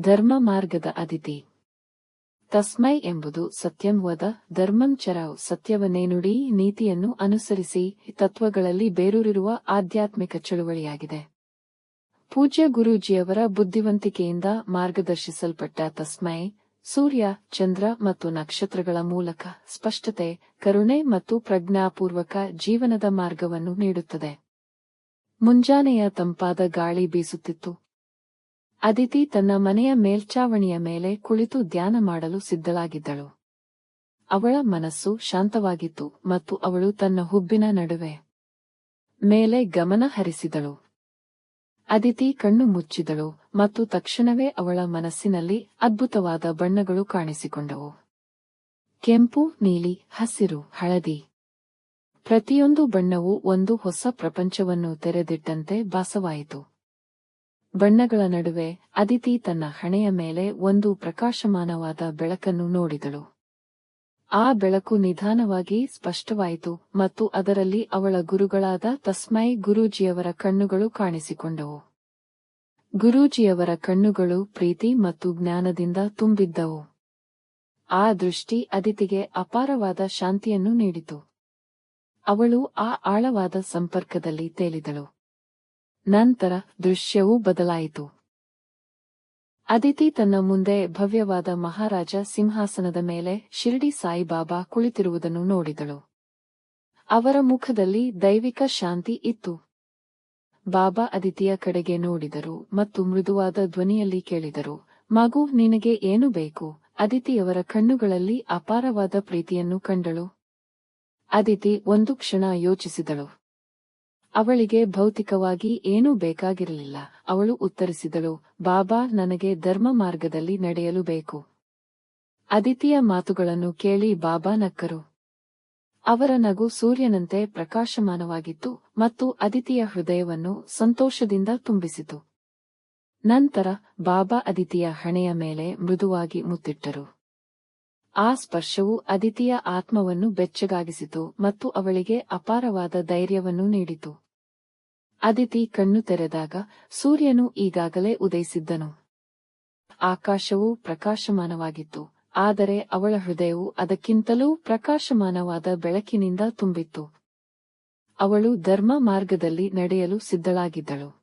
ಧರ್ಮ ಮಾರ್ಗದ ಅದಿತಿ. ತಸ್ಮೈ ಎಂಬುದು ಸತ್ಯಂ ವದ ಧರ್ಮಂ ಚರವು, ಸತ್ಯವನ್ನೇ ನುಡಿ, ನೀತಿಯನ್ನು ಅನುಸರಿಸಿ ತತ್ವಗಳಲ್ಲಿ ಬೇರೂರಿರುವ ಆಧ್ಯಾತ್ಮಿಕ ಚಳುವಳಿಯಾಗಿದೆ. ಪೂಜ್ಯ ಗುರೂಜಿಯವರ ಬುದ್ಧಿವಂತಿಕೆಯಿಂದ ಮಾರ್ಗದರ್ಶಿಸಲ್ಪಟ್ಟ ತಸ್ಮೈ ಸೂರ್ಯ, ಚಂದ್ರ ಮತ್ತು ನಕ್ಷತ್ರಗಳ ಮೂಲಕ ಸ್ಪಷ್ಟತೆ, ಕರುಣೆ ಮತ್ತು ಪ್ರಜ್ಞಾಪೂರ್ವಕ ಜೀವನದ ಮಾರ್ಗವನ್ನು ನೀಡುತ್ತದೆ. ಮುಂಜಾನೆಯ ತಂಪಾದ ಗಾಳಿ ಬೀಸುತ್ತಿತ್ತು. ಅದಿತಿ ತನ್ನ ಮನೆಯ ಮೇಲ್ಛಾವಣಿಯ ಮೇಲೆ ಕುಳಿತು ಧ್ಯಾನ ಮಾಡಲು ಸಿದ್ಧಳಾಗಿದ್ದಳು. ಅವಳ ಮನಸ್ಸು ಶಾಂತವಾಗಿತ್ತು ಮತ್ತು ಅವಳು ತನ್ನ ಹುಬ್ಬಿನ ನಡುವೆ ಮೇಲೆ ಗಮನ ಹರಿಸಿದಳು. ಅದಿತಿ ಕಣ್ಣು ಮುಚ್ಚಿದಳು ಮತ್ತು ತಕ್ಷಣವೇ ಅವಳ ಮನಸ್ಸಿನಲ್ಲಿ ಅದ್ಭುತವಾದ ಬಣ್ಣಗಳು ಕಾಣಿಸಿಕೊಂಡವು. ಕೆಂಪು, ನೀಲಿ, ಹಸಿರು, ಹಳದಿ. ಪ್ರತಿಯೊಂದು ಬಣ್ಣವೂ ಒಂದು ಹೊಸ ಪ್ರಪಂಚವನ್ನು ತೆರೆದಿಟ್ಟಂತೆ ಭಾಸವಾಯಿತು. ಬಣ್ಣಗಳ ನಡುವೆ ಅದಿತಿ ತನ್ನ ಹಣೆಯ ಮೇಲೆ ಒಂದು ಪ್ರಕಾಶಮಾನವಾದ ಬೆಳಕನ್ನು ನೋಡಿದಳು. ಆ ಬೆಳಕು ನಿಧಾನವಾಗಿ ಸ್ಪಷ್ಟವಾಯಿತು ಮತ್ತು ಅದರಲ್ಲಿ ಅವಳ ಗುರುಗಳಾದ ತಸ್ಮೈ ಗುರೂಜಿಯವರ ಕಣ್ಣುಗಳು ಕಾಣಿಸಿಕೊಂಡವು. ಗುರೂಜಿಯವರ ಕಣ್ಣುಗಳು ಪ್ರೀತಿ ಮತ್ತು ಜ್ಞಾನದಿಂದ ತುಂಬಿದ್ದವು. ಆ ದೃಷ್ಟಿ ಅದಿತಿಗೆ ಅಪಾರವಾದ ಶಾಂತಿಯನ್ನು ನೀಡಿತು. ಅವಳು ಆ ಆಳವಾದ ಸಂಪರ್ಕದಲ್ಲಿ ತೇಲಿದಳು. ನಂತರ ದೃಶ್ಯವೂ ಬದಲಾಯಿತು. ಅದಿತಿ ತನ್ನ ಮುಂದೆ ಭವ್ಯವಾದ ಮಹಾರಾಜ ಸಿಂಹಾಸನದ ಮೇಲೆ ಶಿರ್ಡಿ ಸಾಯಿಬಾಬಾ ಕುಳಿತಿರುವುದನ್ನು ನೋಡಿದಳು. ಅವರ ಮುಖದಲ್ಲಿ ದೈವಿಕ ಶಾಂತಿ ಇತ್ತು. ಬಾಬಾ ಅದಿತಿಯ ಕಡೆಗೆ ನೋಡಿದರು ಮತ್ತು ಮೃದುವಾದ ಧ್ವನಿಯಲ್ಲಿ ಕೇಳಿದರು, ಮಗು, ನಿನಗೆ ಏನು ಬೇಕು? ಅದಿತಿಯವರ ಕಣ್ಣುಗಳಲ್ಲಿ ಅಪಾರವಾದ ಪ್ರೀತಿಯನ್ನು ಕಂಡಳು. ಅದಿತಿ ಒಂದು ಕ್ಷಣ ಯೋಚಿಸಿದಳು. ಅವಳಿಗೆ ಭೌತಿಕವಾಗಿ ಏನೂ ಬೇಕಾಗಿರಲಿಲ್ಲ. ಅವಳು ಉತ್ತರಿಸಿದಳು, ಬಾಬಾ, ನನಗೆ ಧರ್ಮ ಮಾರ್ಗದಲ್ಲಿ ನಡೆಯಲು ಬೇಕು. ಅದಿತಿಯ ಮಾತುಗಳನ್ನು ಕೇಳಿ ಬಾಬಾ ನಕ್ಕರು. ಅವರ ನಗು ಸೂರ್ಯನಂತೆ ಪ್ರಕಾಶಮಾನವಾಗಿತ್ತು ಮತ್ತು ಅದಿತಿಯ ಹೃದಯವನ್ನು ಸಂತೋಷದಿಂದ ತುಂಬಿಸಿತು. ನಂತರ ಬಾಬಾ ಅದಿತಿಯ ಹಣೆಯ ಮೇಲೆ ಮೃದುವಾಗಿ ಮುತ್ತಿಟ್ಟರು. ಆ ಸ್ಪರ್ಶವು ಅದಿತಿಯ ಆತ್ಮವನ್ನು ಬೆಚ್ಚಗಾಗಿಸಿತು ಮತ್ತು ಅವಳಿಗೆ ಅಪಾರವಾದ ಧೈರ್ಯವನ್ನು ನೀಡಿತು. ಅದಿತಿ ಕಣ್ಣು ತೆರೆದಾಗ ಸೂರ್ಯನು ಈಗಾಗಲೇ ಉದಯಿಸಿದ್ದನು. ಆಕಾಶವು ಪ್ರಕಾಶಮಾನವಾಗಿತ್ತು, ಆದರೆ ಅವಳ ಹೃದಯವು ಅದಕ್ಕಿಂತಲೂ ಪ್ರಕಾಶಮಾನವಾದ ಬೆಳಕಿನಿಂದ ತುಂಬಿತ್ತು. ಅವಳು ಧರ್ಮ ಮಾರ್ಗದಲ್ಲಿ ನಡೆಯಲು ಸಿದ್ಧಳಾಗಿದ್ದಳು.